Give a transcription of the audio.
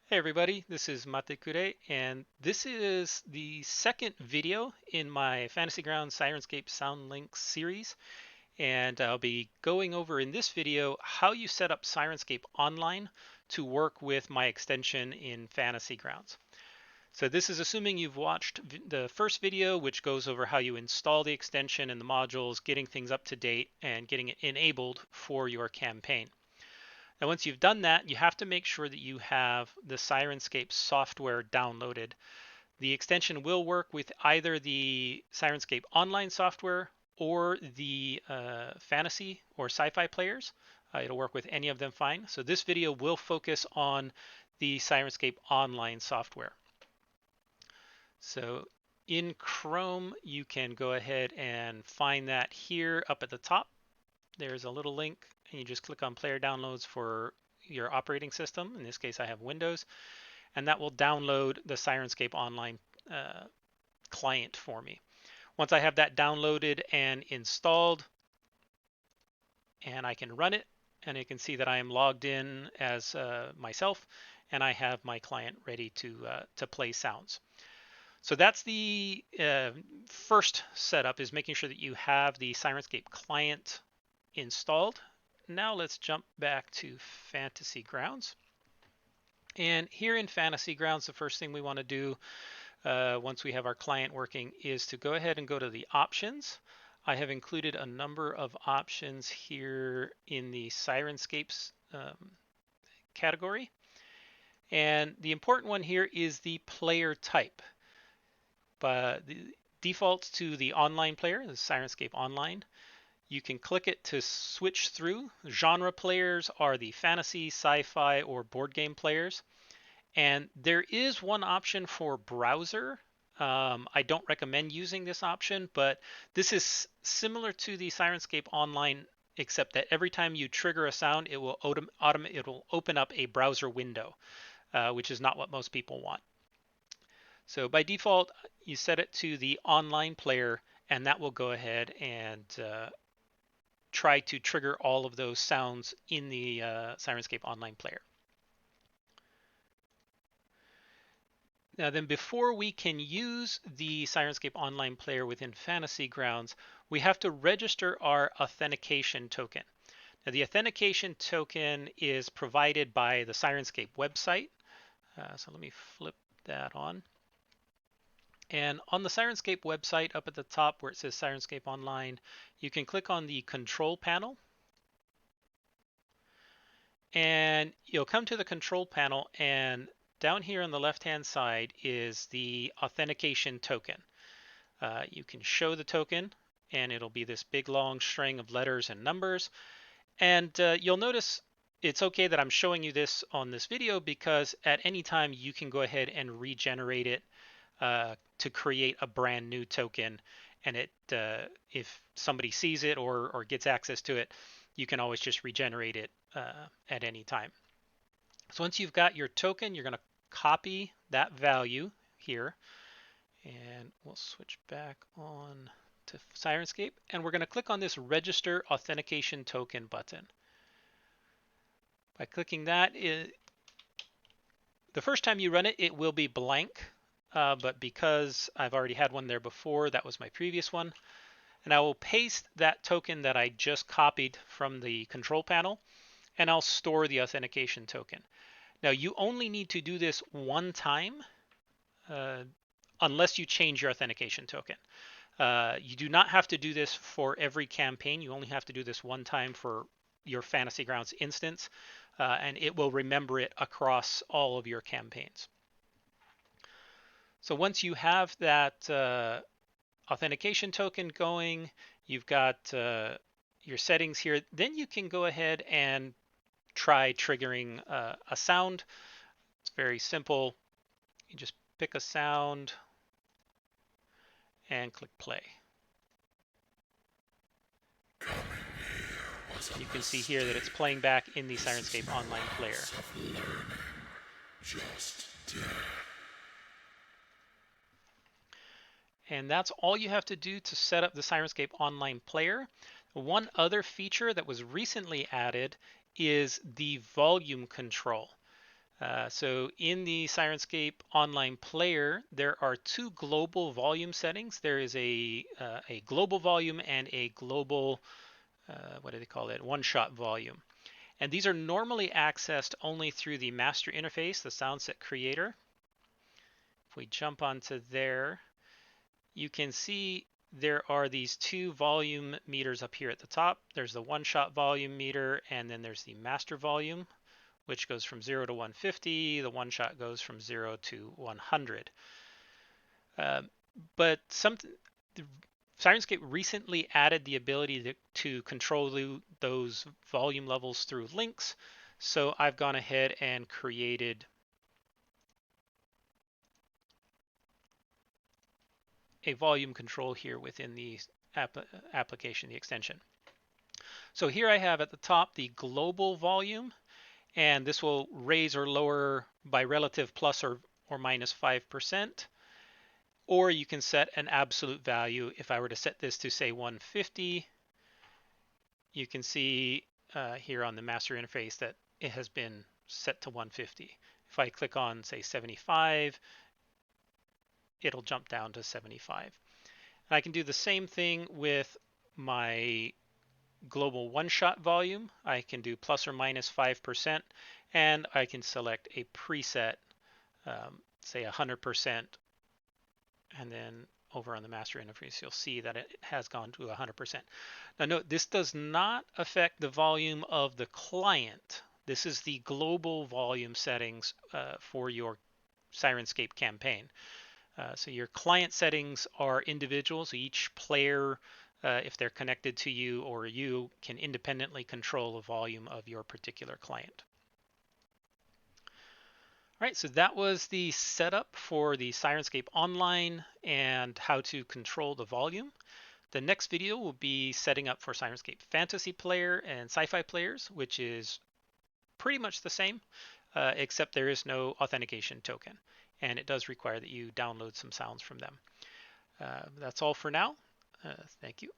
Hey everybody, this is Matekure, and this is the second video in my Fantasy Grounds Syrinscape Sound Link series. And I'll be going over in this video how you set up Syrinscape Online to work with my extension in Fantasy Grounds. So this is assuming you've watched the first video, which goes over how you install the extension and the modules, getting things up to date, and getting it enabled for your campaign. Now, once you've done that, you have to make sure that you have the Syrinscape software downloaded. The extension will work with either the Syrinscape online software or the fantasy or sci-fi players. It'll work with any of them fine. So this video will focus on the Syrinscape online software. So in Chrome, you can go ahead and find that here up at the top. There's a little link, and you just click on player downloads for your operating system. In this case, I have Windows, and that will download the Syrinscape Online client for me. Once I have that downloaded and installed, and I can run it, and you can see that I am logged in as myself, and I have my client ready to play sounds. So that's the first setup, is making sure that you have the Syrinscape client installed. Now let's jump back to Fantasy Grounds. And here in Fantasy Grounds, the first thing we want to do once we have our client working is to go ahead and go to the options. I have included a number of options here in the Syrinscapes category. And the important one here is the player type. But the defaults to the online player, the Syrinscape Online. You can click it to switch through. Genre players are the fantasy, sci-fi, or board game players. And there is one option for browser. I don't recommend using this option, but this is similar to the Syrinscape Online, except that every time you trigger a sound, it will open up a browser window, which is not what most people want. So by default, you set it to the online player, and that will go ahead and try to trigger all of those sounds in the Syrinscape Online player. Now then, before we can use the Syrinscape Online player within Fantasy Grounds, we have to register our authentication token. Now the authentication token is provided by the Syrinscape website. So let me flip that on. And on the Syrinscape website, up at the top where it says Syrinscape Online, you can click on the control panel. And you'll come to the control panel, and down here on the left-hand side is the authentication token. You can show the token, and it'll be this big long string of letters and numbers. And you'll notice it's okay that I'm showing you this on this video, because at any time you can go ahead and regenerate it to create a brand new token. And it, if somebody sees it or gets access to it, you can always just regenerate it at any time. So once you've got your token, you're going to copy that value here, and we'll switch back on to Syrinscape, and we're going to click on this Register Authentication Token button. By clicking that, the first time you run it, it will be blank, but because I've already had one there before, that was my previous one, and I will paste that token that I just copied from the control panel, and I'll store the authentication token. Now you only need to do this one time unless you change your authentication token. You do not have to do this for every campaign. You only have to do this one time for your Fantasy Grounds instance, and it will remember it across all of your campaigns. So once you have that authentication token going, you've got your settings here, then you can go ahead and try triggering a sound. It's very simple. You just pick a sound and click play. You can see here that it's playing back in the Syrinscape Online player. And that's all you have to do to set up the Syrinscape Online player. One other feature that was recently added is the volume control. So in the Syrinscape online player, there are two global volume settings. There is a global volume and a global, what do they call it, one-shot volume. And these are normally accessed only through the master interface, the SoundSet creator. If we jump onto there, you can see there are these two volume meters up here at the top. There's the one-shot volume meter, and then there's the master volume, which goes from 0 to 150. The one shot goes from 0 to 100. But Syrinscape recently added the ability to control those volume levels through links. So I've gone ahead and created a volume control here within the application, the extension. So here I have at the top the global volume, and this will raise or lower by relative plus or minus 5%. Or you can set an absolute value. If I were to set this to say 150, you can see here on the master interface that it has been set to 150. If I click on say 75, it'll jump down to 75. And I can do the same thing with my global one-shot volume. I can do plus or minus 5%, and I can select a preset, say 100%, and then over on the master interface, you'll see that it has gone to 100%. Now note, this does not affect the volume of the client. This is the global volume settings for your Syrinscape campaign. So your client settings are individual, so each player, if they're connected to you or you, can independently control the volume of your particular client. All right, so that was the setup for the Syrinscape Online and how to control the volume. The next video will be setting up for Syrinscape Fantasy Player and Sci-Fi Players, which is pretty much the same, except there is no authentication token, and it does require that you download some sounds from them. That's all for now. Thank you.